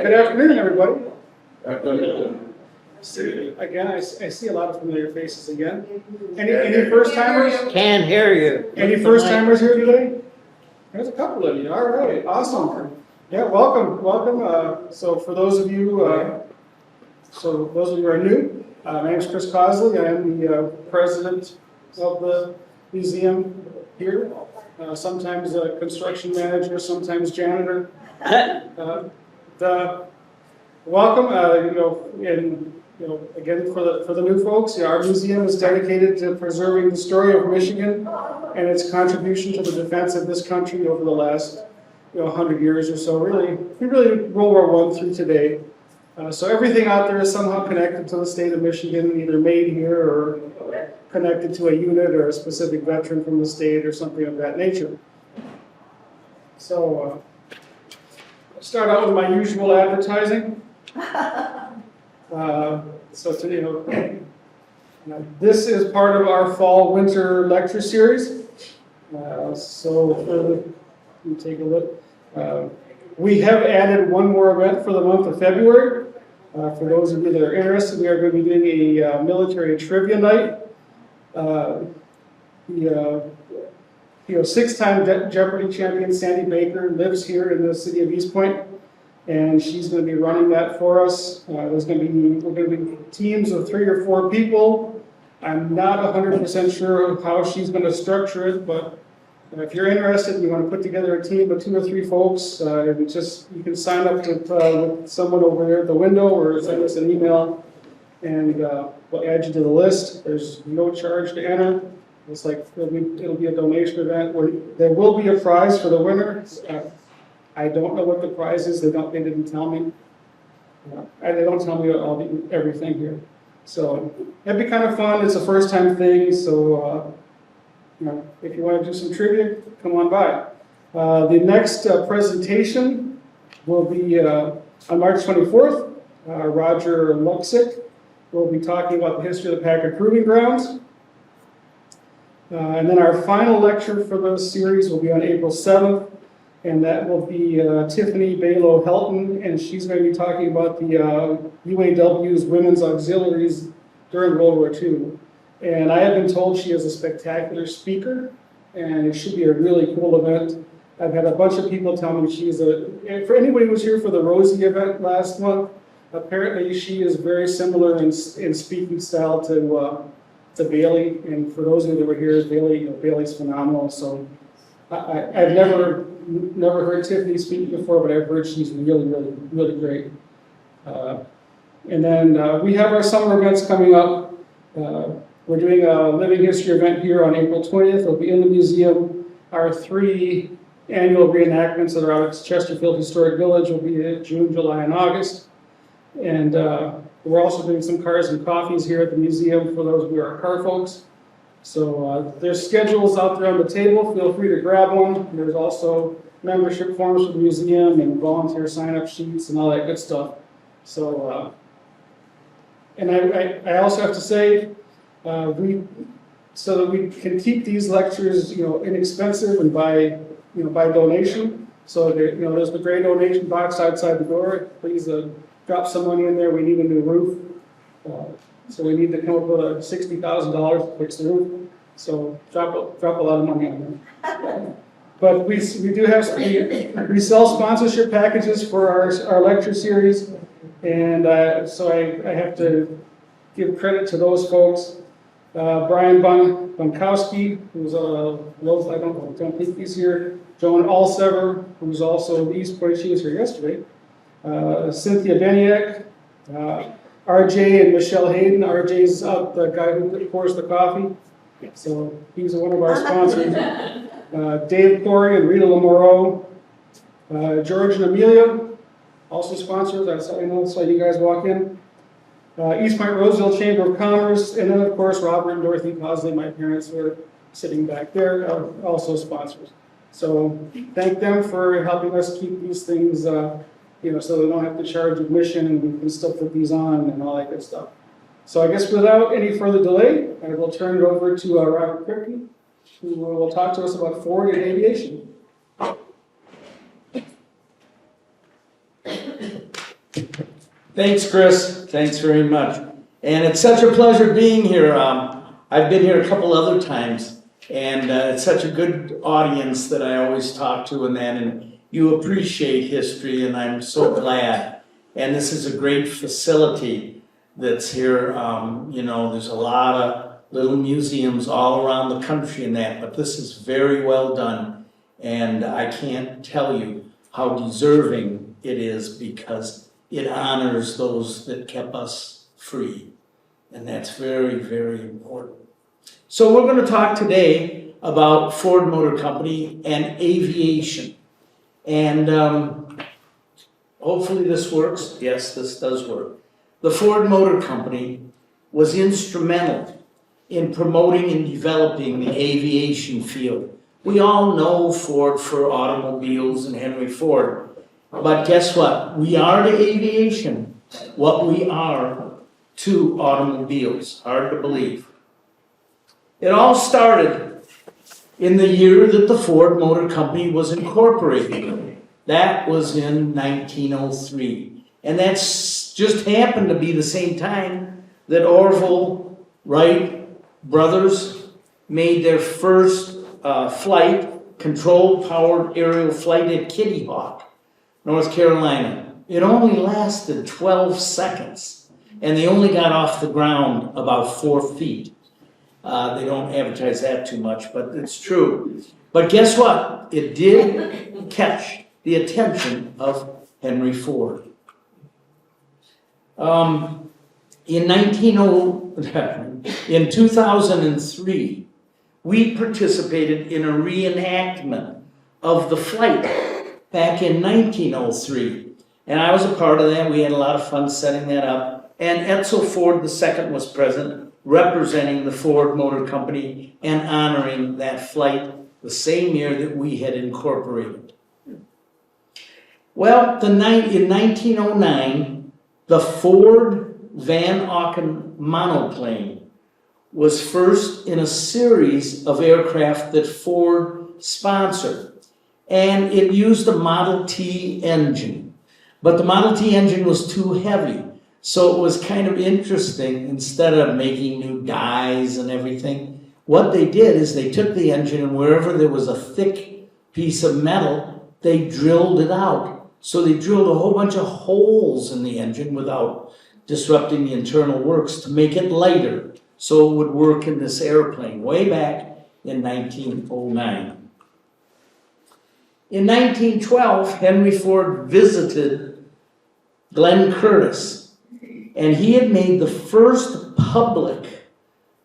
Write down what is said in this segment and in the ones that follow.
right, good afternoon, everybody. Afternoon. Again, I see a lot of familiar faces again. Any first timers? Can't hear you. Any first timers here today? There's a couple of you. All right, awesome. Yeah, welcome. So for those of you, who are new, my name is Chris Cosley. I am the president of the museum here. Sometimes a construction manager, sometimes janitor. Welcome. Again, for the new folks, our museum is dedicated to preserving the story of Michigan and its contribution to the defense of this country over the last 100 years or so. Really World War I through today. So everything out there is somehow connected to the state of Michigan, either made here or connected to a unit or a specific veteran from the state or something of that nature. So I'll start out with my usual advertising. This is part of our fall-winter lecture series. Let me take a look. We have added one more event for the month of February. For those of you that are interested, we are going to be doing a military trivia night. Six-time Jeopardy champion Sandy Baker lives here in the city of East Point, and she's going to be running that for us. We're going to be teams of 3 or 4 people. I'm not 100% sure how she's going to structure it, but if you're interested and you want to put together a team of 2 or 3 folks, you can sign up with someone over there at the window or send us an email, and we'll add you to the list. There's no charge to enter. It's like it'll be a donation event where there will be a prize for the winner. I don't know what the prize is. They didn't tell me. They don't tell me everything here. So it'd be kind of fun. It's a first-time thing. So if you want to do some trivia, come on by. The next presentation will be on March 24th. Roger Luxick will be talking about the history of the Packard Proving Grounds. And then our final lecture for the series will be on April 7th, and that will be Tiffany Balow-Helton, and she's going to be talking about the UAW's women's auxiliaries during World War II. And I have been told she is a spectacular speaker, and it should be a really cool event. I've had a bunch of people tell me for anybody who was here for the Rosie event last month, apparently she is very similar in speaking style to Bailey, and for those of you that were here, Bailey's phenomenal. So I've never heard Tiffany speak before, but I've heard she's really great. And then we have our summer events coming up. We're doing a living history event here on April 20th. It'll be in the museum. Our 3 annual reenactments that are out at Chesterfield Historic Village will be in June, July, and August. And we're also doing some cars and coffees here at the museum for those of you who are car folks. So there's schedules out there on the table. Feel free to grab one. There's also membership forms for the museum and volunteer sign-up sheets and all that good stuff. So, and I also have to say, so that we can keep these lectures, inexpensive and by donation. So there's the gray donation box outside the door. Please drop some money in there. We need a new roof. So we need to come up with $60,000 to fix the roof. So drop a lot of money on there. But we sell sponsorship packages for our lecture series, and so I have to give credit to those folks. Brian Bunkowski, who's I don't think he's here. Joan Alsever, who's also in East Point. She was here yesterday. Cynthia Beniak, RJ and Michelle Hayden. RJ's the guy who pours the coffee, so he's one of our sponsors. Dave Corey and Rita Lamoureux. George and Amelia, also sponsors. I saw you guys walk in. East Point Roseville Chamber of Commerce, and then of course Robert and Dorothy Cosley, my parents, who are sitting back there, are also sponsors. So thank them for helping us keep these things, so they don't have to charge admission and we can still put these on and all that good stuff. So I guess without any further delay, I will turn it over to Robert Kreipke, who will talk to us about Ford and aviation. Thanks, Chris. Thanks very much. And it's such a pleasure being here. I've been here a couple other times, and it's such a good audience that I always talk to and that, and you appreciate history, and I'm so glad. And this is a great facility that's here. You know, there's a lot of little museums all around the country and that, but this is very well done, and I can't tell you how deserving it is because it honors those that kept us free. And that's very, very important. So we're going to talk today about Ford Motor Company and aviation. And hopefully this works. Yes, this does work. The Ford Motor Company was instrumental in promoting and developing the aviation field. We all know Ford for automobiles and Henry Ford. But guess what? We are to aviation what we are to automobiles. Hard to believe. It all started in the year that the Ford Motor Company was incorporated. That was in 1903. And that's just happened to be the same time that Orville Wright brothers made their first flight, controlled powered aerial flight at Kitty Hawk, North Carolina. It only lasted 12 seconds, and they only got off the ground about 4 feet. They don't advertise that too much, but it's true. But guess what? It did catch the attention of Henry Ford. In 2003, we participated in a reenactment of the flight back in 1903. And I was a part of that. We had a lot of fun setting that up. And Edsel Ford II was present, representing the Ford Motor Company and honoring that flight the same year that we had incorporated. Well, in 1909, the Ford Van Auken monoplane was first in a series of aircraft that Ford sponsored. And it used a Model T engine. But the Model T engine was too heavy. So it was kind of interesting. Instead of making new dies and everything, what they did is they took the engine and wherever there was a thick piece of metal, they drilled it out. So they drilled a whole bunch of holes in the engine without disrupting the internal works to make it lighter so it would work in this airplane way back in 1909. In 1912, Henry Ford visited Glenn Curtiss, and he had made the first public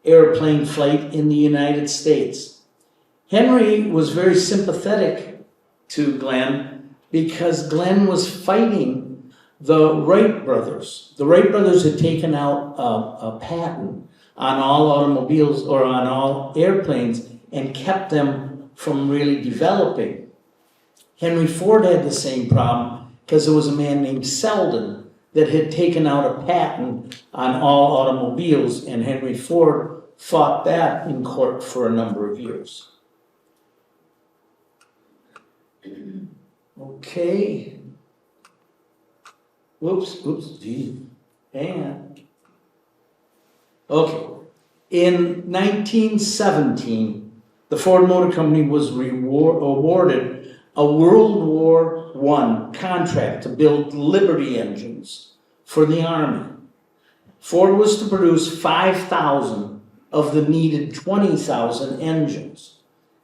airplane flight in the United States. Henry was very sympathetic to Glenn because Glenn was fighting the Wright brothers. The Wright brothers had taken out a patent on all automobiles or on all airplanes and kept them from really developing. Henry Ford had the same problem because there was a man named Selden that had taken out a patent on all automobiles, and Henry Ford fought that in court for a number of years. Okay. Gee. And okay. In 1917, the Ford Motor Company was awarded a World War I contract to build Liberty engines for the Army. Ford was to produce 5,000 of the needed 20,000 engines.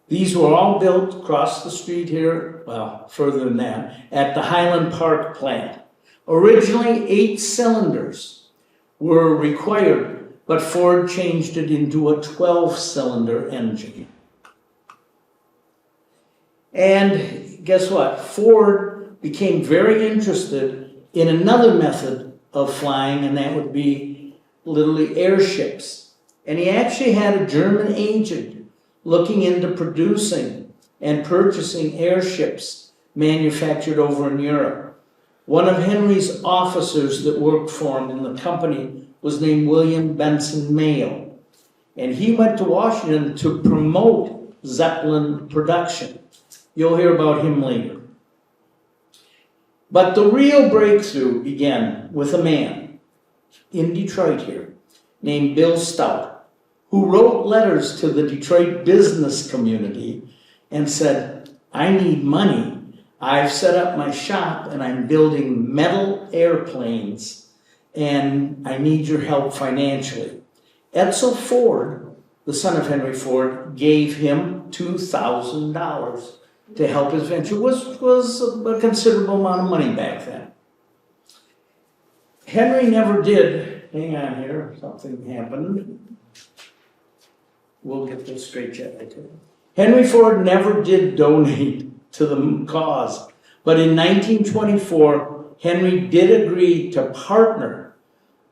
These were all built across the street here, well, further than that, at the Highland Park plant. Originally, 8 cylinders were required, but Ford changed it into a 12-cylinder engine. And guess what? Ford became very interested in another method of flying, and that would be literally airships. And he actually had a German agent looking into producing and purchasing airships manufactured over in Europe. One of Henry's officers that worked for him in the company was named William Benson Mayo. And he went to Washington to promote Zeppelin production. You'll hear about him later. But the real breakthrough began with a man in Detroit here named Bill Stout, who wrote letters to the Detroit business community and said, I need money. I've set up my shop and I'm building metal airplanes and I need your help financially. Edsel Ford, the son of Henry Ford, gave him $2,000 to help his venture, which was a considerable amount of money back then. Henry never did, hang on here, something happened. We'll get this straight, Chet. Henry Ford never did donate to the cause, but in 1924, Henry did agree to partner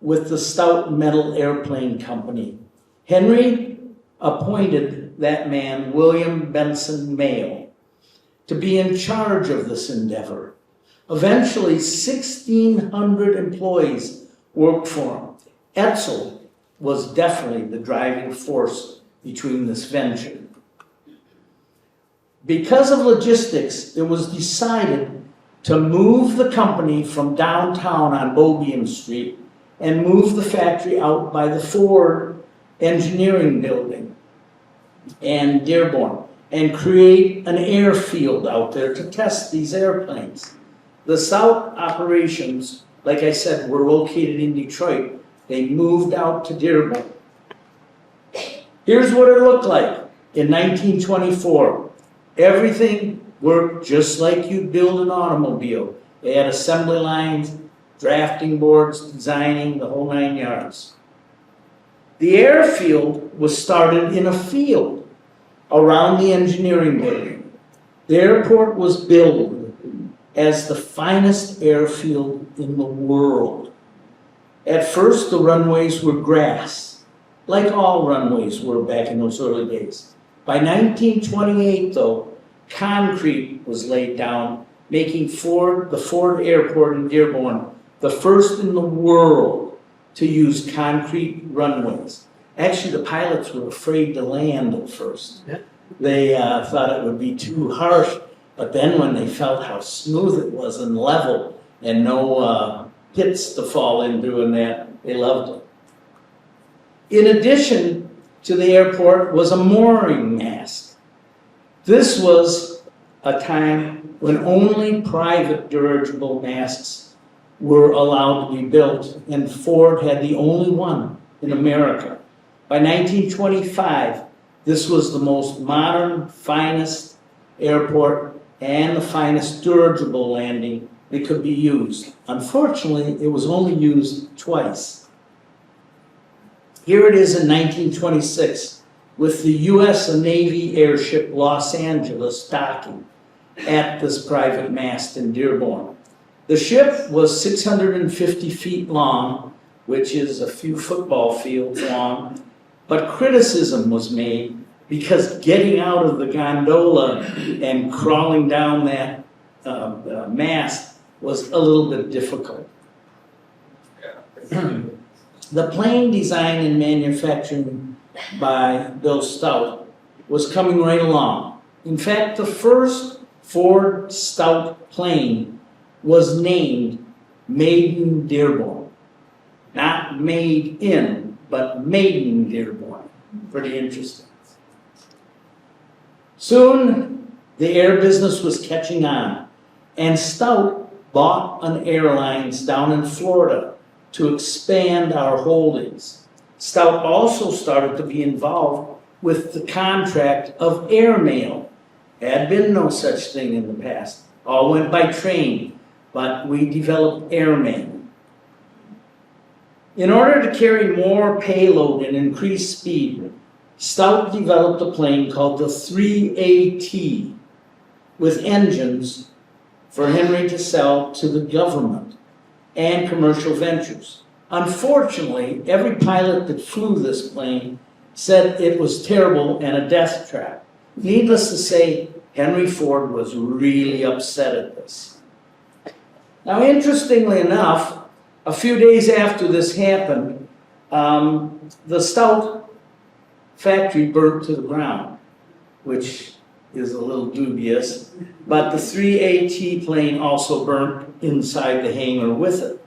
with the Stout Metal Airplane Company. Henry appointed that man, William Benson Mayo, to be in charge of this endeavor. Eventually, 1,600 employees worked for him. Edsel was definitely the driving force between this venture. Because of logistics, it was decided to move the company from downtown on Beaubien Street and move the factory out by the Ford Engineering Building and Dearborn and create an airfield out there to test these airplanes. The South operations, like I said, were located in Detroit. They moved out to Dearborn. Here's what it looked like in 1924. Everything worked just like you'd build an automobile. They had assembly lines, drafting boards, designing, the whole 9 yards. The airfield was started in a field around the engineering building. The airport was billed as the finest airfield in the world. At first, the runways were grass, like all runways were back in those early days. By 1928, though, concrete was laid down, making the Ford Airport in Dearborn the first in the world to use concrete runways. Actually, the pilots were afraid to land at first. They thought it would be too harsh, but then when they felt how smooth it was and level and no pits to fall into and that, they loved it. In addition to the airport was a mooring mast. This was a time when only private dirigible masts were allowed to be built, and Ford had the only one in America. By 1925, this was the most modern, finest airport and the finest dirigible landing that could be used. Unfortunately, it was only used twice. Here it is in 1926 with the U.S. Navy airship Los Angeles docking at this private mast in Dearborn. The ship was 650 feet long, which is a few football fields long, but criticism was made because getting out of the gondola and crawling down that mast was a little bit difficult. The plane design and manufacturing by Bill Stout was coming right along. In fact, the first Ford Stout plane was named Maiden Dearborn. Not made in, but Maiden Dearborn. Pretty interesting. Soon, the air business was catching on, and Stout bought an airlines down in Florida to expand our holdings. Stout also started to be involved with the contract of airmail. There had been no such thing in the past. All went by train, but we developed airmail. In order to carry more payload and increase speed, Stout developed a plane called the 3AT with engines for Henry to sell to the government and commercial ventures. Unfortunately, every pilot that flew this plane said it was terrible and a death trap. Needless to say, Henry Ford was really upset at this. Now, interestingly enough, a few days after this happened, the Stout factory burnt to the ground, which is a little dubious, but the 3AT plane also burnt inside the hangar with it.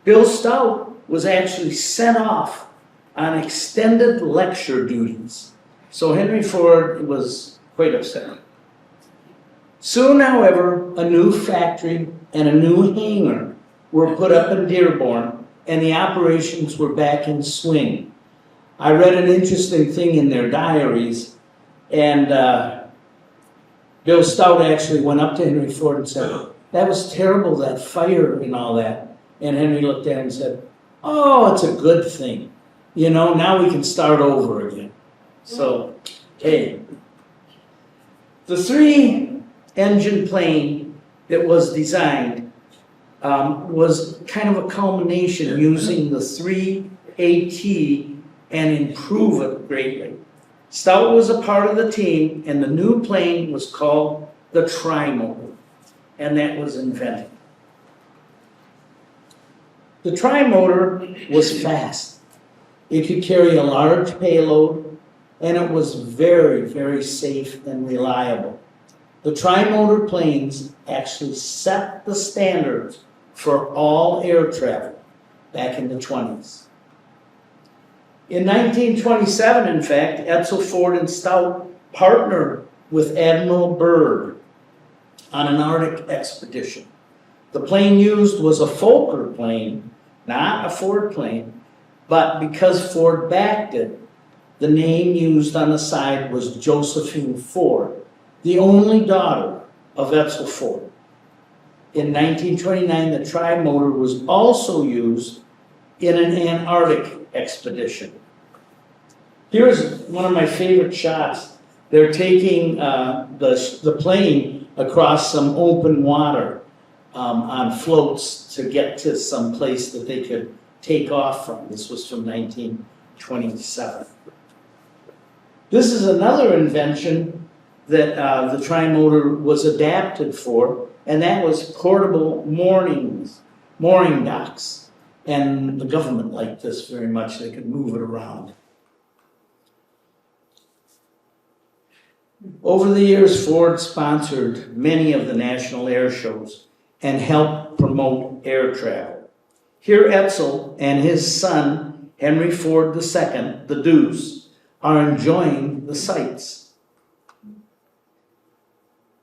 Bill Stout was actually sent off on extended lecture duties, so Henry Ford was quite upset. Soon, however, a new factory and a new hangar were put up in Dearborn, and the operations were back in swing. I read an interesting thing in their diaries, and Bill Stout actually went up to Henry Ford and said, "That was terrible, that fire and all that." And Henry looked at him and said, "Oh, it's a good thing. You know, now we can start over again." So, hey, the 3-engine plane that was designed was kind of a culmination using the 3AT and improve it greatly. Stout was a part of the team, and the new plane was called the Tri-Motor, and that was invented. The Tri-Motor was fast. It could carry a large payload, and it was very, very safe and reliable. The Tri-Motor planes actually set the standards for all air travel back in the 20s. In 1927, in fact, Edsel, Ford, and Stout partnered with Admiral Byrd on an Arctic expedition. The plane used was a Fokker plane, not a Ford plane, but because Ford backed it, the name used on the side was Josephine Ford, the only daughter of Edsel Ford. In 1929, the Tri-Motor was also used in an Antarctic expedition. Here's one of my favorite shots. They're taking the plane across some open water on floats to get to some place that they could take off from. This was from 1927. This is another invention that the Tri-Motor was adapted for, and that was portable mooring docks. And the government liked this very much. They could move it around. Over the years, Ford sponsored many of the national air shows and helped promote air travel. Here Edsel and his son, Henry Ford II, the Deuce, are enjoying the sights.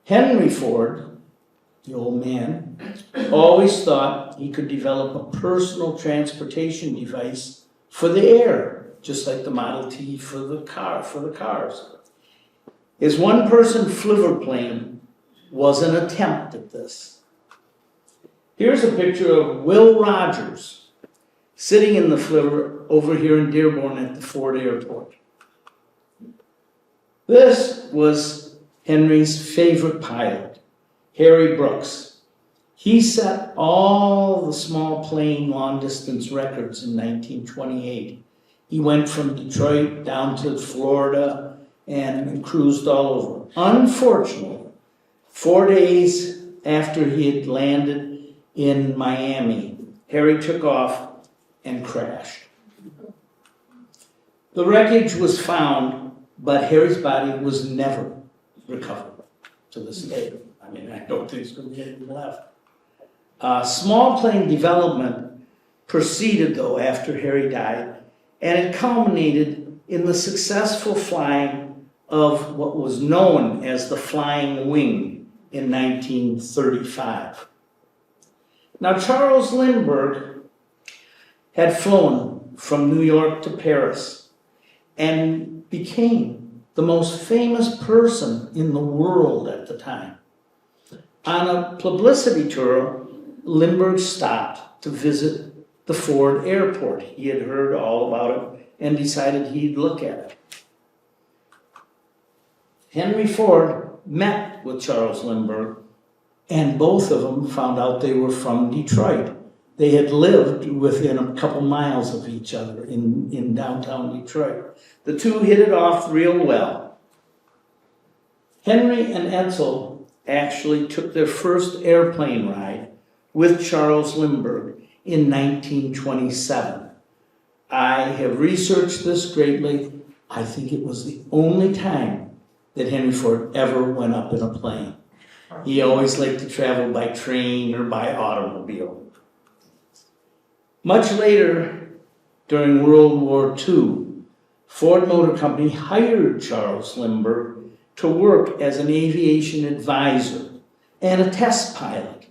Henry Ford, the old man, always thought he could develop a personal transportation device for the air, just like the Model T for the cars. His one-person flivver plane was an attempt at this. Here's a picture of Will Rogers sitting in the flivver over here in Dearborn at the Ford Airport. This was Henry's favorite pilot, Harry Brooks. He set all the small plane long-distance records in 1928. He went from Detroit down to Florida and cruised all over. Unfortunately, 4 days after he had landed in Miami, Harry took off and crashed. The wreckage was found, but Harry's body was never recovered to this day. I mean, I don't think there's going to be anything left. Small plane development proceeded, though, after Harry died, and it culminated in the successful flying of what was known as the Flying Wing in 1935. Now, Charles Lindbergh had flown from New York to Paris and became the most famous person in the world at the time. On a publicity tour, Lindbergh stopped to visit the Ford airport. He had heard all about it and decided he'd look at it. Henry Ford met with Charles Lindbergh, and both of them found out they were from Detroit. They had lived within a couple miles of each other in downtown Detroit. The two hit it off real well. Henry and Edsel actually took their first airplane ride with Charles Lindbergh in 1927. I have researched this greatly. I think it was the only time that Henry Ford ever went up in a plane. He always liked to travel by train or by automobile. Much later, during World War II, Ford Motor Company hired Charles Lindbergh to work as an aviation advisor and a test pilot.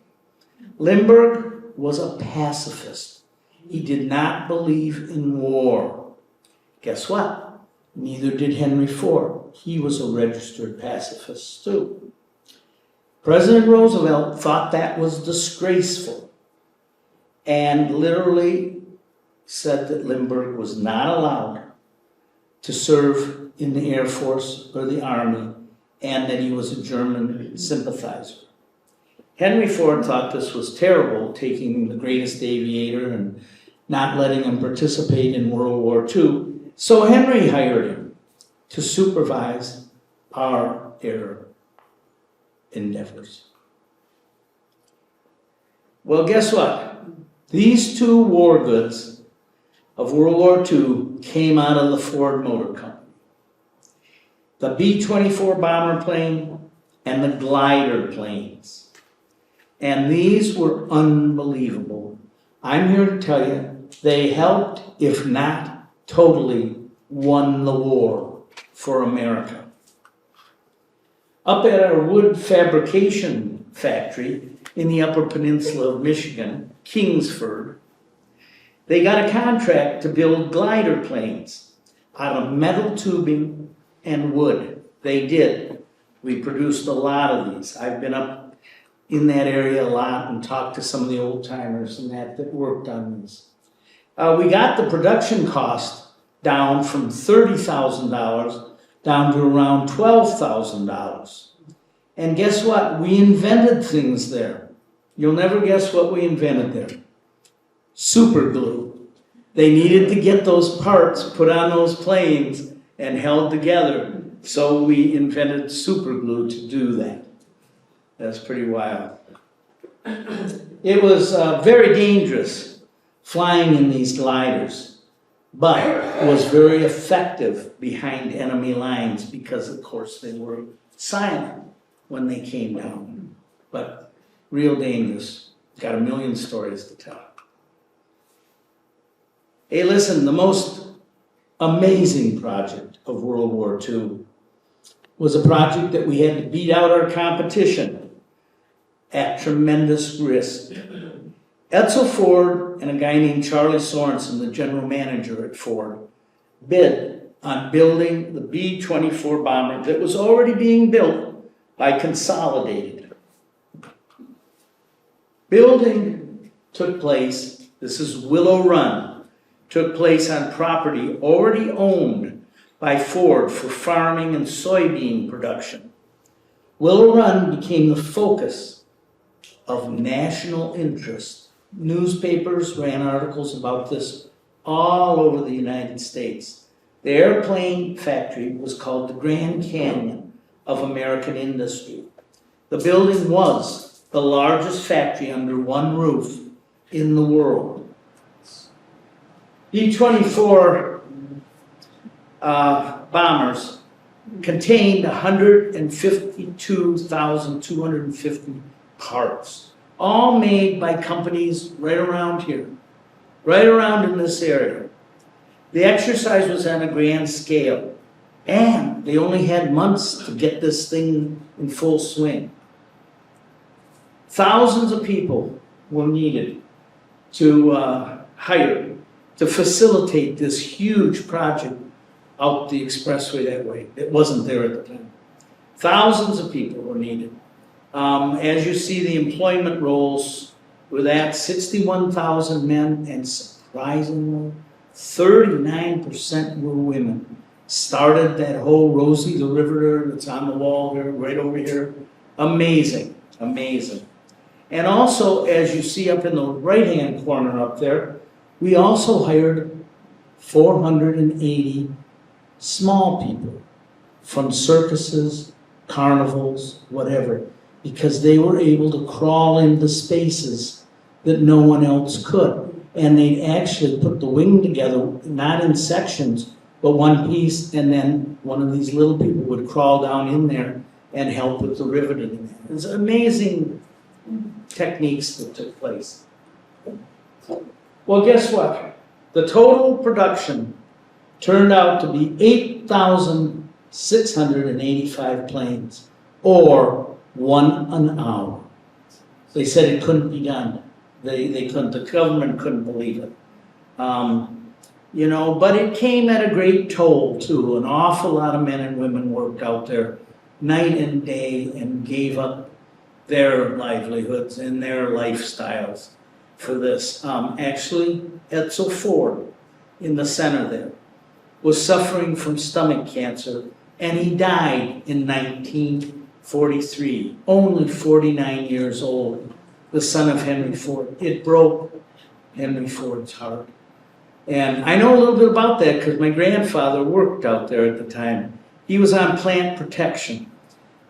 Lindbergh was a pacifist. He did not believe in war. Guess what? Neither did Henry Ford. He was a registered pacifist too. President Roosevelt thought that was disgraceful and literally said that Lindbergh was not allowed to serve in the Air Force or the Army, and that he was a German sympathizer. Henry Ford thought this was terrible, taking the greatest aviator and not letting him participate in World War II. So Henry hired him to supervise our air endeavors. Well, guess what? These two war goods of World War II came out of the Ford Motor Company. The B-24 bomber plane and the glider planes. And these were unbelievable. I'm here to tell you, they helped, if not totally, won the war for America. Up at our wood fabrication factory in the Upper Peninsula of Michigan, Kingsford, they got a contract to build glider planes out of metal tubing and wood. They did. We produced a lot of these. I've been up in that area a lot and talked to some of the old timers and that worked on these. We got the production cost down from $30,000 down to around $12,000. And guess what? We invented things there. You'll never guess what we invented there. Super glue. They needed to get those parts put on those planes and held together. So we invented super glue to do that. That's pretty wild. It was very dangerous flying in these gliders, but was very effective behind enemy lines because, of course, they were silent when they came down. But real dangerous. Got a million stories to tell. Hey, listen, the most amazing project of World War II was a project that we had to beat out our competition at tremendous risk. Edsel Ford and a guy named Charlie Sorensen, the general manager at Ford, bid on building the B-24 bomber that was already being built by Consolidated. Building took place, this is Willow Run, took place on property already owned by Ford for farming and soybean production. Willow Run became the focus of national interest. Newspapers ran articles about this all over the United States. The airplane factory was called the Grand Canyon of American industry. The building was the largest factory under one roof in the world. B-24 bombers contained 152,250 parts, all made by companies right around here, right around in this area. The exercise was on a grand scale, and they only had months to get this thing in full swing. Thousands of people were needed to hire to facilitate this huge project out the expressway that way. It wasn't there at the time. Thousands of people were needed. As you see, the employment roles were that 61,000 men, and surprisingly, 39% were women. Started that whole Rosie the Riveter that's on the wall here, right over here. Amazing, amazing. And also, as you see up in the right-hand corner up there, we also hired 480 small people from circuses, carnivals, whatever, because they were able to crawl into spaces that no one else could. And they actually put the wing together, not in sections, but one piece, and then one of these little people would crawl down in there and help with the riveting. It's amazing techniques that took place. Well, guess what? The total production turned out to be 8,685 planes, or 1 an hour. They said it couldn't be done. They couldn't, the government couldn't believe it. You know, but it came at a great toll too. An awful lot of men and women worked out there night and day and gave up their livelihoods and their lifestyles for this. Actually, Edsel Ford in the center there was suffering from stomach cancer, and he died in 1943, only 49 years old, the son of Henry Ford. It broke Henry Ford's heart. And I know a little bit about that because my grandfather worked out there at the time. He was on plant protection.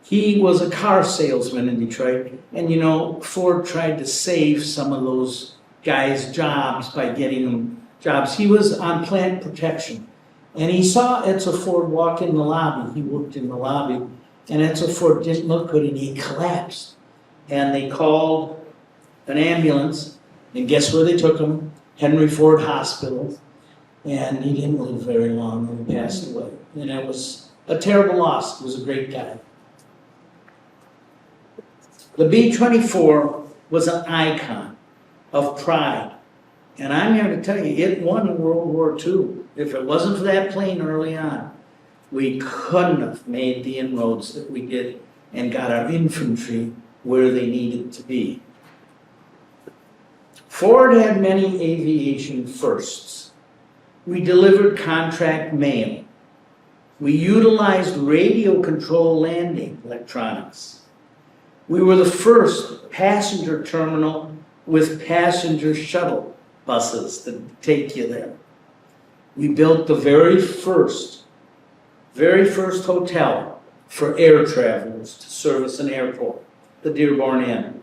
He was a car salesman in Detroit, and you know, Ford tried to save some of those guys' jobs by getting them jobs. He was on plant protection, and he saw Edsel Ford walk in the lobby. He worked in the lobby, and Edsel Ford didn't look good, and he collapsed. And they called an ambulance, and guess where they took him? Henry Ford Hospital, and he didn't live very long, and he passed away. And it was a terrible loss. He was a great guy. The B-24 was an icon of pride. And I'm here to tell you, it won World War II. If it wasn't for that plane early on, we couldn't have made the inroads that we did and got our infantry where they needed to be. Ford had many aviation firsts. We delivered contract mail. We utilized radio control landing electronics. We were the first passenger terminal with passenger shuttle buses that take you there. We built the very first hotel for air travelers to service an airport, the Dearborn Inn.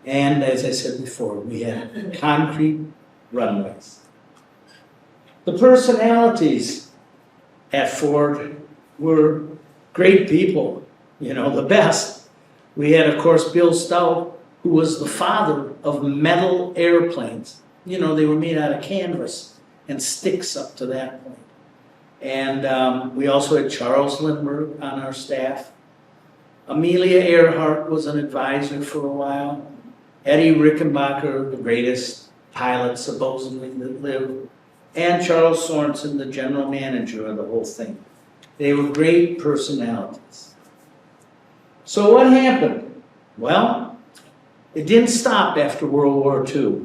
And as I said before, we had concrete runways. The personalities at Ford were great people, you know, the best. We had, of course, Bill Stout, who was the father of metal airplanes. You know, they were made out of canvas and sticks up to that point. And we also had Charles Lindbergh on our staff. Amelia Earhart was an advisor for a while. Eddie Rickenbacker, the greatest pilot supposedly that lived. And Charles Sorensen, the general manager of the whole thing. They were great personalities. So what happened? Well, it didn't stop after World War II.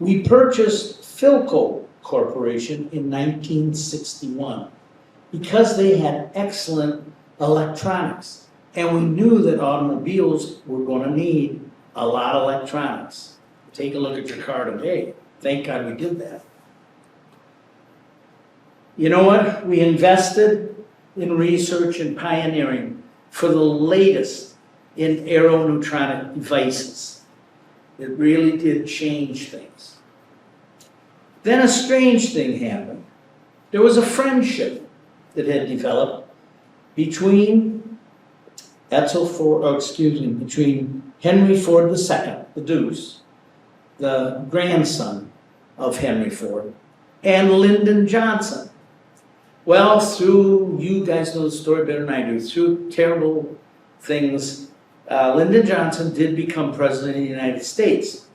We purchased Philco Corporation in 1961 because they had excellent electronics. And we knew that automobiles were going to need a lot of electronics. Take a look at your car today. Thank God we did that. You know what? We invested in research and pioneering for the latest in aeroneutronic devices. It really did change things. Then a strange thing happened. There was a friendship that had developed between between Henry Ford II, the Deuce, the grandson of Henry Ford, and Lyndon Johnson. Well, through, you guys know the story better than I do, through terrible things, Lyndon Johnson did become president of the United States.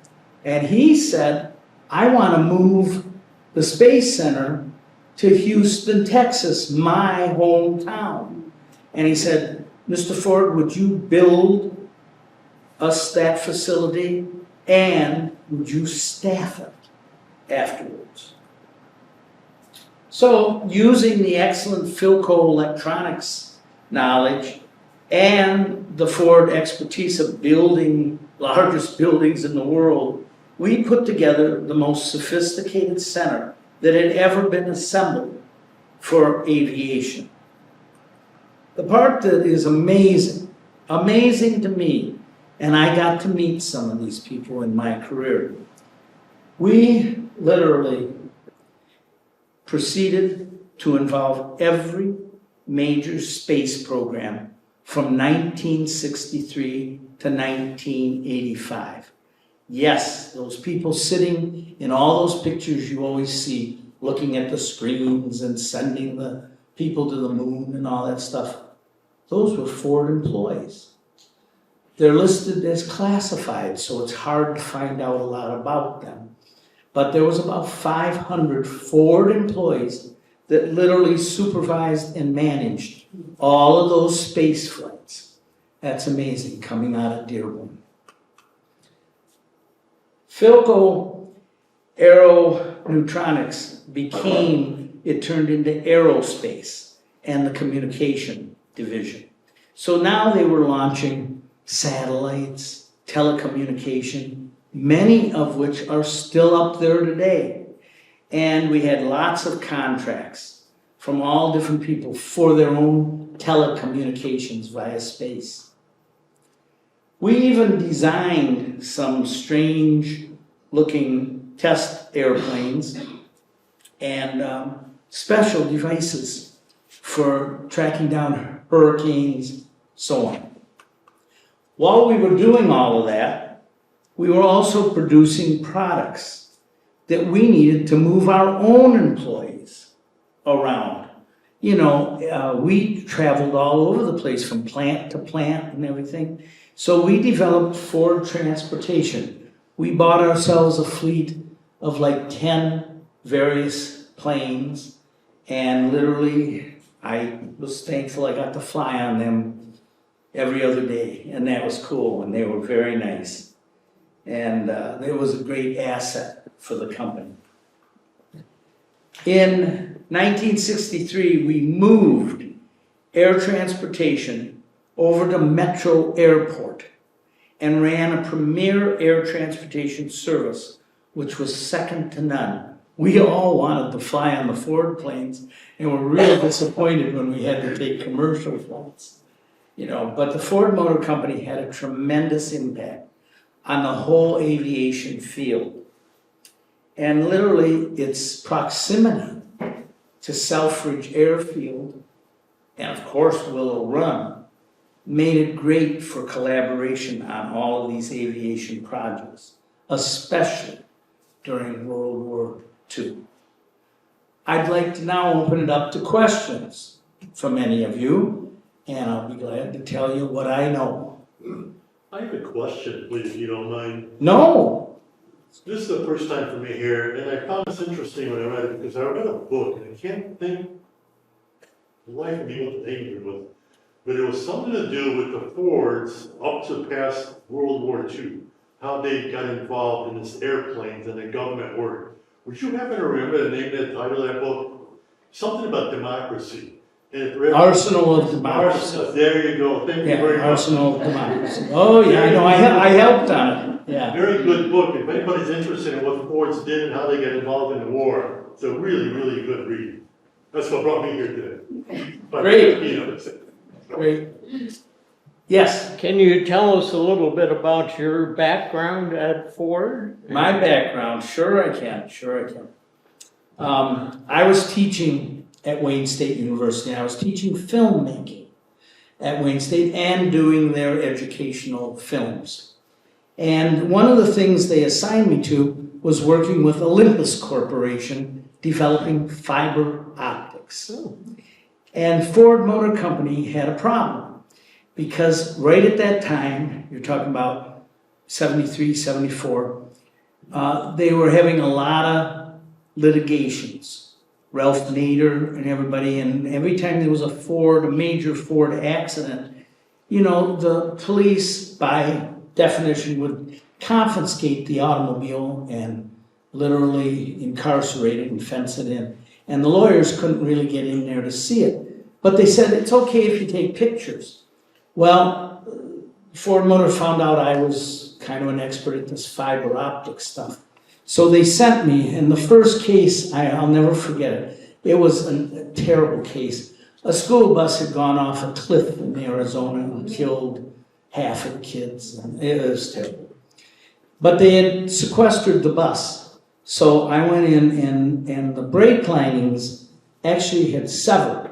And he said, I want to move the Space Center to Houston, Texas, my hometown. And he said, Mr. Ford, would you build us that facility and would you staff it afterwards? So, using the excellent Philco electronics knowledge and the Ford expertise of building largest buildings in the world, we put together the most sophisticated center that had ever been assembled for aviation. The part that is amazing to me, and I got to meet some of these people in my career, we literally proceeded to involve every major space program from 1963 to 1985. Yes, those people sitting in all those pictures you always see, looking at the screens and sending the people to the moon and all that stuff, those were Ford employees. They're listed as classified, so it's hard to find out a lot about them. But there was about 500 Ford employees that literally supervised and managed all of those space flights. That's amazing, coming out of Dearborn. Philco Aeroneutronics it turned into aerospace and the communication division. So now they were launching satellites, telecommunication, many of which are still up there today. And we had lots of contracts from all different people for their own telecommunications via space. We even designed some strange looking test airplanes and special devices for tracking down hurricanes, so on. While we were doing all of that, we were also producing products that we needed to move our own employees around. You know, we traveled all over the place from plant to plant and everything. So we developed Ford Transportation. We bought ourselves a fleet of like 10 various planes, and literally I was thankful I got to fly on them every other day, and that was cool, and they were very nice. And it was a great asset for the company. In 1963, we moved air transportation over to Metro Airport and ran a premier air transportation service, which was second to none. We all wanted to fly on the Ford planes and were real disappointed when we had to take commercial flights. You know, but the Ford Motor Company had a tremendous impact on the whole aviation field. And literally, its proximity to Selfridge Airfield, and of course Willow Run, made it great for collaboration on all of these aviation projects, especially during World War II. I'd like to now open it up to questions from any of you, and I'll be glad to tell you what I know. I have a question, please, if you don't mind. No. This is the first time for me here, and I found this interesting when I read it, because I read a book, and I can't think the life of me what the name of it was, but it was something to do with the Fords up to past World War II, how they got involved in this airplanes and the government work. Would you happen to remember the name of the title of that book? Something about democracy. Arsenal of Democracy. There you go. Thank you very much. Arsenal of Democracy. Oh, yeah, I know. I helped on it. Yeah. Very good book. If anybody's interested in what the Fords did and how they got involved in the war, it's a really, really good read. That's what brought me here today. But, Great. you know, Great. Yes. Can you tell us a little bit about your background at Ford? My background, sure I can. I was teaching at Wayne State University. I was teaching filmmaking at Wayne State and doing their educational films. And one of the things they assigned me to was working with Olympus Corporation, developing fiber optics. And Ford Motor Company had a problem because right at that time, you're talking about 73, 74, they were having a lot of litigations. Ralph Nader and everybody, and every time there was a major Ford accident, you know, the police, by definition, would confiscate the automobile and literally incarcerate it and fence it in. And the lawyers couldn't really get in there to see it. But they said, it's okay if you take pictures. Well, Ford Motor found out I was kind of an expert at this fiber optic stuff. So they sent me, and the first case, I'll never forget it. It was a terrible case. A school bus had gone off a cliff in Arizona and killed half of the kids. And it was terrible. But they had sequestered the bus. So I went in, and the brake linings actually had severed.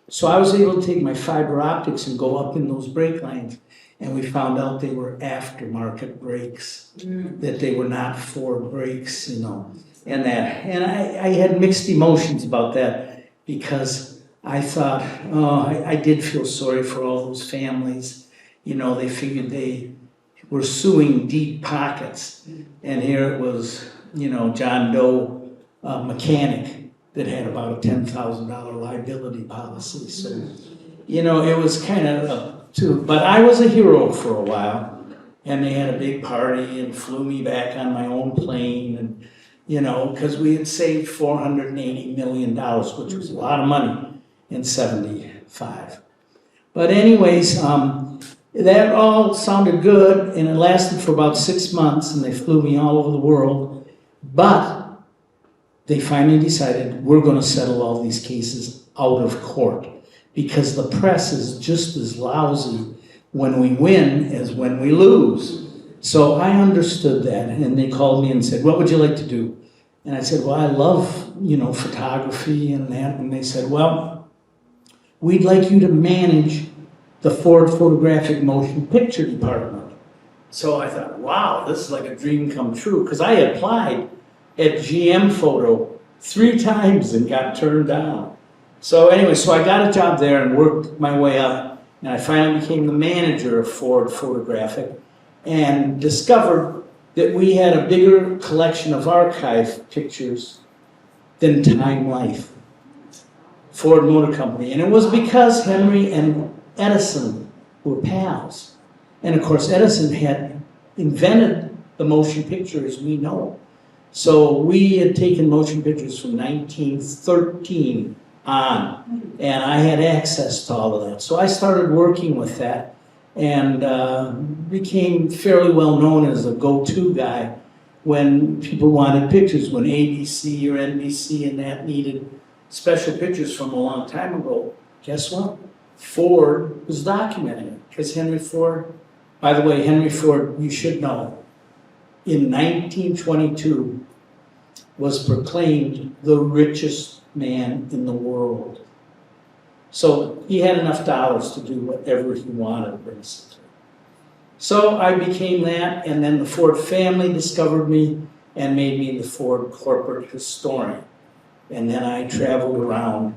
So I was able to take my fiber optics and go up in those brake lines, and we found out they were aftermarket brakes, that they were not Ford brakes, you know, and that. And I had mixed emotions about that because I thought, I did feel sorry for all those families. You know, they figured they were suing deep pockets, and here it was, you know, John Doe mechanic that had about a $10,000 liability policy. So, you know, it was kind of but I was a hero for a while, and they had a big party and flew me back on my own plane, and, you know, because we had saved $480 million, which was a lot of money in '75. But anyways, that all sounded good, and it lasted for about 6 months, and they flew me all over the world. But they finally decided, we're going to settle all these cases out of court, because the press is just as lousy when we win as when we lose. So I understood that, and they called me and said, what would you like to do? And I said, well, I love, you know, photography and that. And they said, well, we'd like you to manage the Ford Photographic Motion Picture Department. So I thought, wow, this is like a dream come true, because I applied at GM Photo 3 times and got turned down. So anyway, so I got a job there and worked my way up, and I finally became the manager of Ford Photographic, and discovered that we had a bigger collection of archive pictures than Time Life, Ford Motor Company. And it was because Henry and Edison were pals. And of course, Edison had invented the motion picture as we know it. So we had taken motion pictures from 1913 on, and I had access to all of that. So I started working with that, and became fairly well known as a go-to guy when people wanted pictures, when ABC or NBC and that needed special pictures from a long time ago. Guess what? Ford was documenting it, because Henry Ford, by the way, Henry Ford, you should know, in 1922, was proclaimed the richest man in the world. So he had enough dollars to do whatever he wanted, basically. So I became that, and then the Ford family discovered me and made me the Ford corporate historian. And then I traveled around,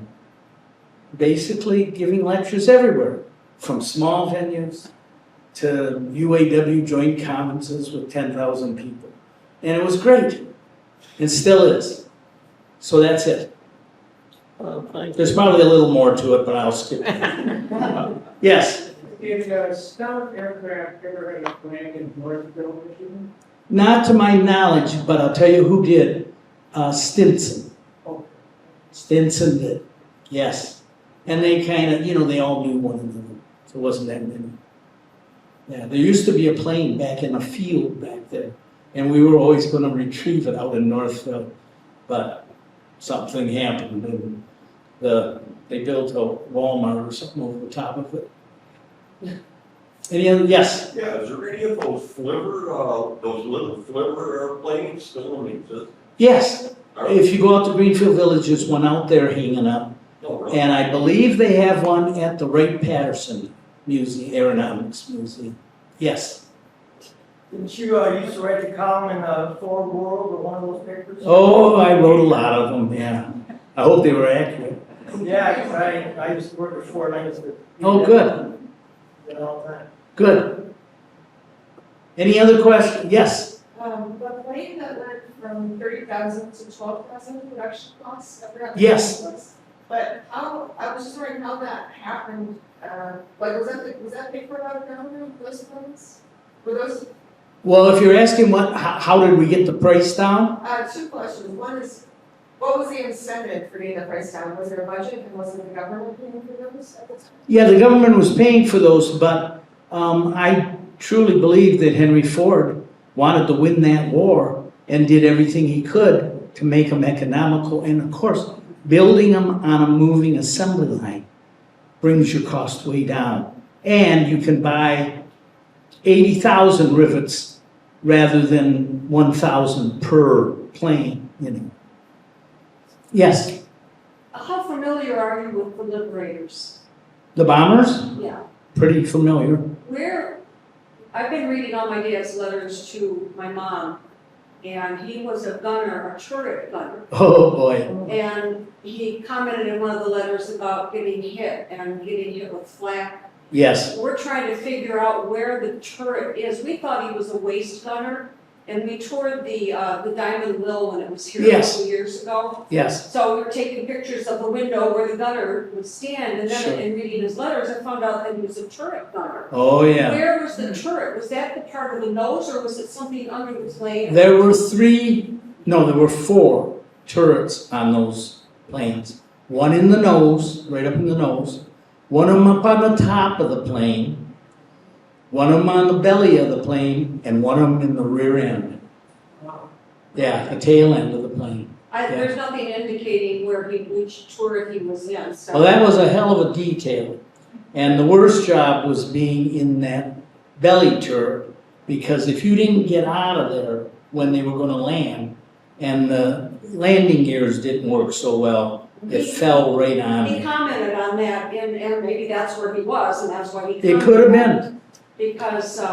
basically giving lectures everywhere, from small venues to UAW joint conferences with 10,000 people. And it was great. It still is. So that's it. Thank There's probably a little more to it, but I'll skip it. Yes? Did Stealth Aircraft ever had a plant in Northville, Michigan? Not to my knowledge, but I'll tell you who did. Stinson. Oh. Stinson did. Yes. And they kind of, you know, they all knew one another. So it wasn't that many. Yeah, there used to be a plane back in a field back there, and we were always going to retrieve it out in Northville, but something happened, and they built a Walmart or something over the top of it. Any other? Yes? Yeah, is there any of those those little flivver airplanes still in existence? Yes. If you go out to Greenfield Village, there's one out there hanging up, No, really? and I believe they have one at the Wright-Patterson Museum, Aeronautics Museum. Yes. Didn't you used to write the column in Ford World or one of those papers? Oh, I wrote a lot of them, yeah. I hope they were accurate. Yeah, I used to work with Ford, and I used to. Oh, good. Did it all the time. Good. Any other questions? Yes? The plane that went from 30,000 to 12,000 production costs, I forgot the Yes. name was. But how, I was just wondering how that happened, like, was that paid for by the government, those planes? Were those, Well, if you're asking how did we get the price down? 2 questions. One is, what was the incentive for getting the price down? Was there a budget, and was it the government paying for those at the time? Yeah, the government was paying for those, but I truly believe that Henry Ford wanted to win that war and did everything he could to make them economical. And of course, building them on a moving assembly line brings your cost way down. And you can buy 80,000 rivets rather than 1,000 per plane, you know. Yes? How how familiar are you with the Liberators? The bombers, Yeah. pretty familiar. I've been reading all my dad's letters to my mom, and he was a gunner, a turret gunner. Oh, boy. And he commented in one of the letters about getting hit with flak. Yes, We're trying to figure out where the turret is. We thought he was a waist gunner, and we toured the Diamond Mill when it was here a Yes. couple years ago. yes. So we were taking pictures of the window where the gunner would stand, and then Sure. in reading his letters, I found out that he was a turret gunner. Oh, yeah. Where was the turret? Was that the part of the nose, or was it something under the plane? There were there were 4 turrets on those planes. One in the nose, right up in the nose. One of them up on the top of the plane. One of them on the belly of the plane, and one of them in the rear end. Yeah, the tail end of the plane. There's nothing indicating which turret he was in, so. Well, that was a hell of a detail. And the worst job was being in that belly turret, because if you didn't get out of there when they were gonna land, and the landing gears didn't work so well, it fell right on He you. commented on that, and maybe that's where he was, and that's why he. It could have been. Because he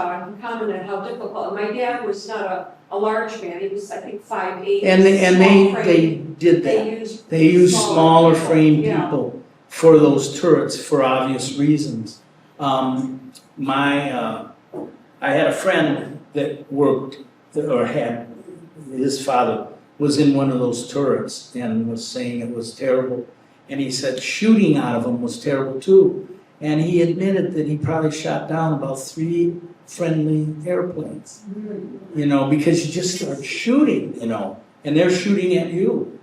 commented how difficult, my dad was not a large man, he was, I think, 5'8". And they did that. They used smaller frame yeah. people for those turrets for obvious reasons. I had a friend that worked, or had, his father was in one of those turrets and was saying it was terrible. And he said shooting out of them was terrible too. And he admitted that he probably shot down about 3 friendly airplanes. You know, because you just start shooting, you know, and they're shooting at you.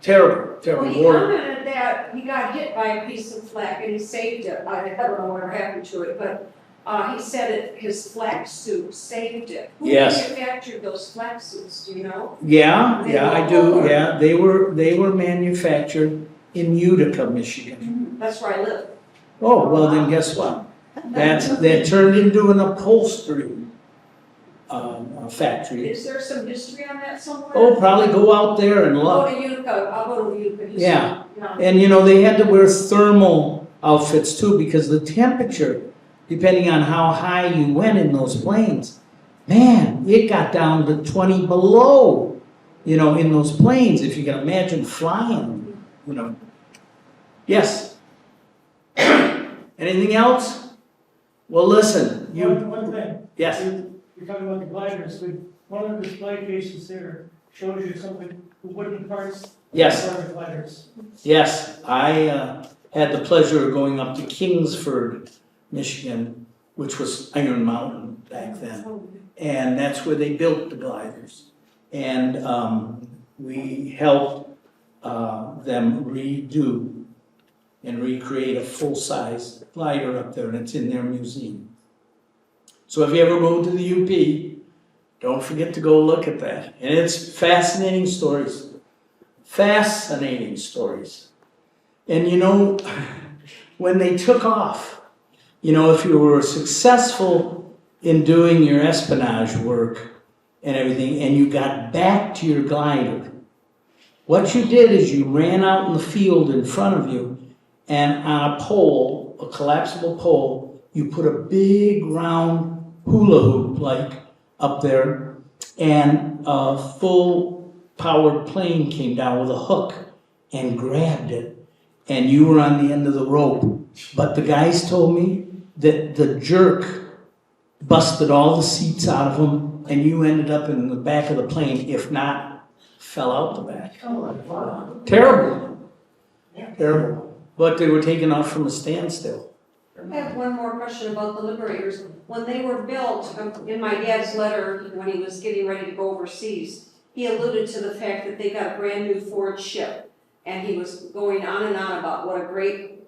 Terrible, terrible. Well, he commented that he got hit by a piece of flak and he saved it. I don't know whatever happened to it, but he said his flak suit saved it. Who Yes. manufactured those flak suits, do you know? Yeah, They yeah, were I all do, over. yeah. They were manufactured in Utica, Michigan. That's where I live. Oh, well then guess what? That turned into an upholstery factory. Is there some history on that somewhere? Oh, probably go out there and Go look. to Utica, I'll go to Utica. history. Yeah. Yeah. And you know, they had to wear thermal outfits too, because the temperature, depending on how high you went in those planes, man, it got down to 20 below, you know, in those planes, if you can imagine flying, you know. Yes? Anything else? Well, listen, One thing. yes, You're talking about the gliders, one of the display cases there shows you something, wooden parts. yes, For the gliders. yes. I had the pleasure of going up to Kingsford, Michigan, which was Iron Mountain back then. And that's where they built the gliders. And we helped them redo and recreate a full-size glider up there, and it's in their museum. So if you ever go to the UP, don't forget to go look at that. And it's fascinating stories. Fascinating stories. And you know, when they took off, you know, if you were successful in doing your espionage work and everything, and you got back to your glider, what you did is you ran out in the field in front of you, and on a pole, a collapsible pole, you put a big round hula hoop like up there, and a full powered plane came down with a hook and grabbed it, and you were on the end of the rope. But the guys told me that the jerk busted all the seats out of them, and you ended up in the back of the plane, if not, fell out the back. Terrible. Terrible. But they were taken off from a standstill. I have one more question about the Liberators. When they were built, in my dad's letter, when he was getting ready to go overseas, he alluded to the fact that they got a brand new Ford ship. And he was going on and on about what a great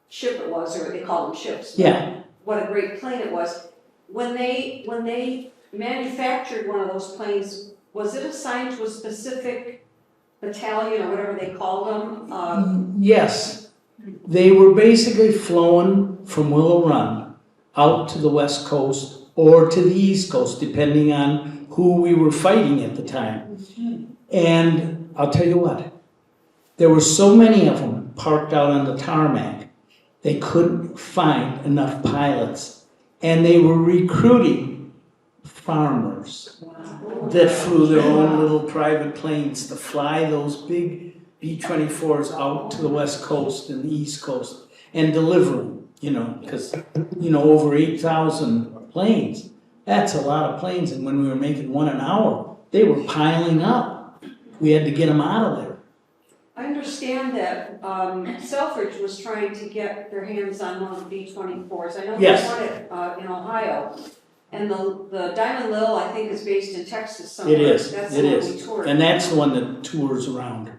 ship it was, or they call them ships. Yeah. What a great plane it was. When they manufactured one of those planes, was it assigned to a specific battalion or whatever they called them? Yes. They were basically flown from Willow Run out to the West Coast or to the East Coast, depending on who we were fighting at the time. And I'll tell you what, There were so many of them parked out on the tarmac, they couldn't find enough pilots. And they were recruiting farmers that flew their own little private planes to fly those big B-24s out to the West Coast and the East Coast and deliver them, because, over 8,000 planes, that's a lot of planes. And when we were making one an hour, they were piling up. We had to get them out of there. I understand that Selfridge was trying to get their hands on one of the B-24s. I know Yes. they want it in Ohio. And the Diamond Lil, I think, is based in Texas somewhere. It is, That's it the one is. we toured. And that's the one that tours around.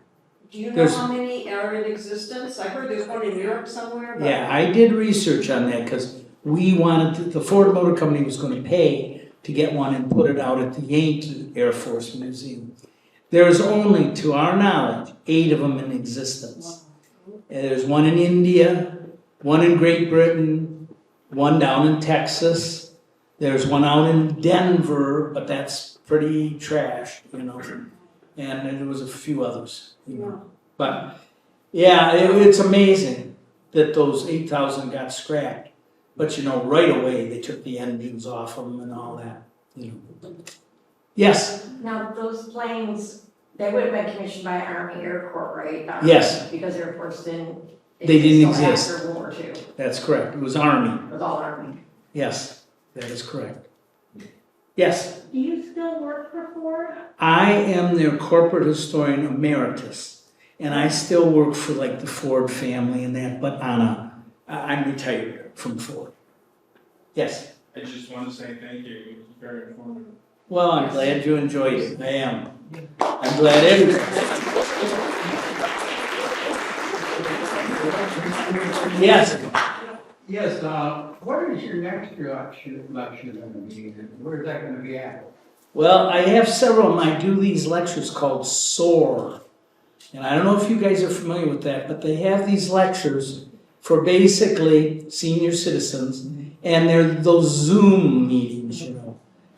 Do you know there's- how many are in existence? I heard there's one in Europe somewhere, but. Yeah, I did research on that because we wanted to, the Ford Motor Company was going to pay to get one and put it out at the Yankee Air Force Museum. There's only, to our knowledge, 8 of them in existence. And there's one in India, one in Great Britain, one down in Texas. There's one out in Denver, but that's pretty trash, And there was a few others, But, yeah, it's amazing that those 8,000 got scrapped. But, right away, they took the engines off them and all that, Yes? Now, those planes, they would have been commissioned by Army Air Corps, right? Yes. Because Air Force didn't. They didn't until exist. After World War II. That's correct. It was Army. It was all Army. Yes, that is correct. Yes? Do you still work for Ford? I am their corporate historian emeritus, and I still work for the Ford family and that, but I'm retired from Ford. Yes? I just want to say thank you. It was very informative. Well, I'm glad you enjoyed it. I am. I'm glad everybody. Yes? Yes, what is your next lecture going to be, and where is that going to be at? Well, I have several of them. I do these lectures called SOAR. And I don't know if you guys are familiar with that, but they have these lectures for basically senior citizens, and they're those Zoom meetings,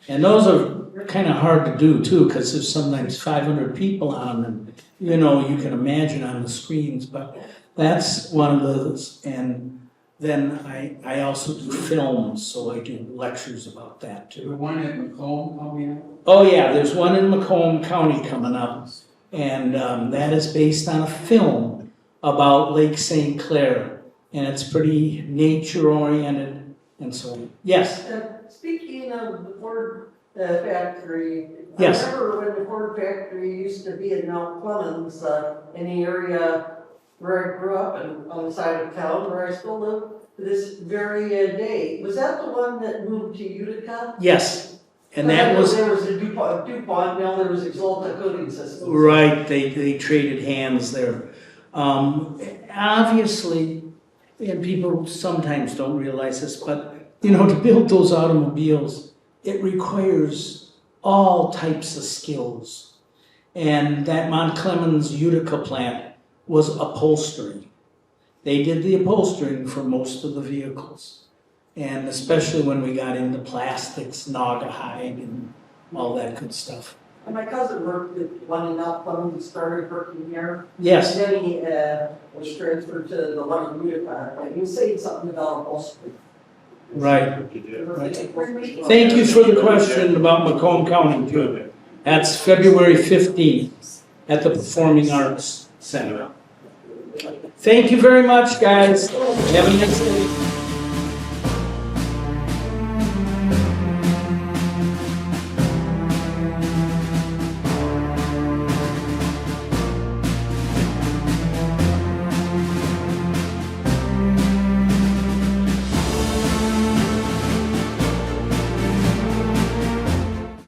And those are kind of hard to do too, because there's sometimes 500 people on them. You can imagine on the screens, but that's one of those. And then I also do films, so I do lectures about that too. The one at Macomb coming up? Oh yeah, there's one in Macomb County coming up, and that is based on a film about Lake St. Clair, and it's pretty nature-oriented and so on. Yes? Speaking of the Ford factory, Yes. I remember when the Ford factory used to be in Mount Clemens, in the area where I grew up and on the side of town where I still live to this very day. Was that the one that moved to Utica? Yes. And that was... There was a DuPont, now there was Exalta Coating Systems. Right, they traded hands there. Obviously, and people sometimes don't realize this, but to build those automobiles, it requires all types of skills. And that Mount Clemens Utica plant was upholstery. They did the upholstering for most of the vehicles. And especially when we got into plastics, naugahyde, and all that good stuff. And my cousin worked at one in Mount Clemens, started working here. Yes. And then he was transferred to the one in Utica. And he was saying something about upholstery. Right. Thank you for the question about Macomb County too. That's February 15th at the Performing Arts Center. Thank you very much, guys. Have a nice day.